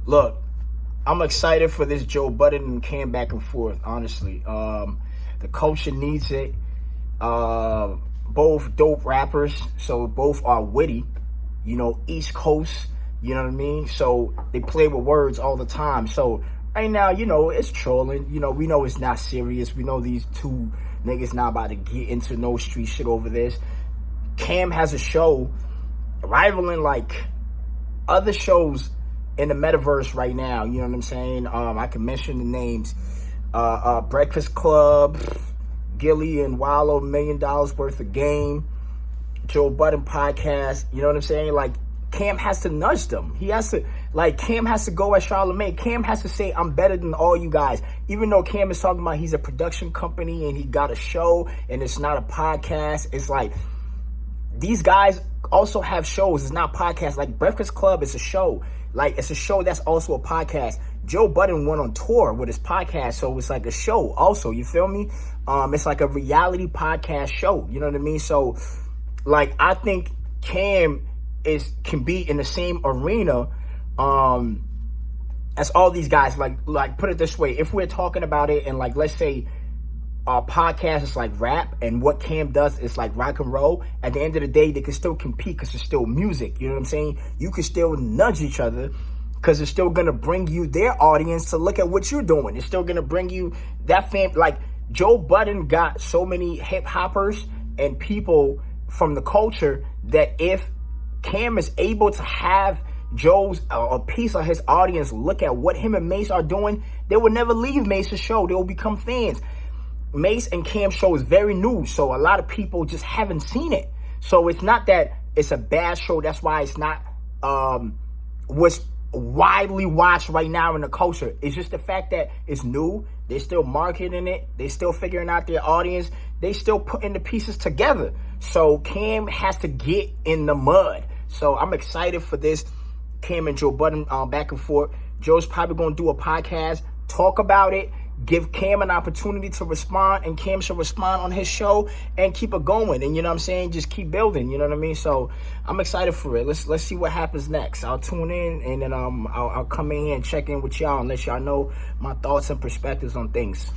Look, I'm excited for this Joe Budden and Cam back and forth, honestly. The culture needs it. Both dope rappers, so both are witty, East Coast, you know what I mean? So they play with words all the time. So right now, it's trolling. We know it's not serious. We know these two niggas not about to get into no street shit over this. Cam has a show rivaling like other shows in the metaverse right now. You know what I'm saying? I can mention the names. Breakfast Club, Gilly and Wallow, $1 million worth of game, Joe Budden podcast. You know what I'm saying? Like, Cam has to nudge them. He has to, Cam has to go at Charlamagne. Cam has to say, I'm better than all you guys. Even though Cam is talking about he's a production company and he got a show and it's not a podcast. It's like, these guys also have shows. It's not podcasts. Like, Breakfast Club is a show. Like, it's a show that's also a podcast. Joe Budden went on tour with his podcast, so it's like a show also, you feel me? It's like a reality podcast show, you know what I mean? So, I think Cam can be in the same arena as all these guys. Like put it this way, if we're talking about it and let's say our podcast is like rap and what Cam does is like rock and roll, at the end of the day, they can still compete because it's still music, you know what I'm saying? You can still nudge each other because it's still going to bring you their audience to look at what you're doing. It's still going to bring you that fam. Like, Joe Budden got so many hip hoppers and people from the culture that if Cam is able to have Joe's a piece of his audience look at what him and Mace are doing, they will never leave Mace's show. They will become fans. Mace and Cam show is very new, so a lot of people just haven't seen it. So it's not that it's a bad show. That's why it's not what's widely watched right now in the culture. It's just the fact that it's new. They're still marketing it. They're still figuring out their audience. They still putting the pieces together. So Cam has to get in the mud. So I'm excited for this Cam and Joe Budden back and forth. Joe's probably going to do a podcast, talk about it, give Cam an opportunity to respond, and Cam should respond on his show and keep it going. And you know what I'm saying? Just keep building, you know what I mean? So I'm excited for it. Let's see what happens next. I'll tune in and then I'll come in here and check in with y'all and let y'all know my thoughts and perspectives on things.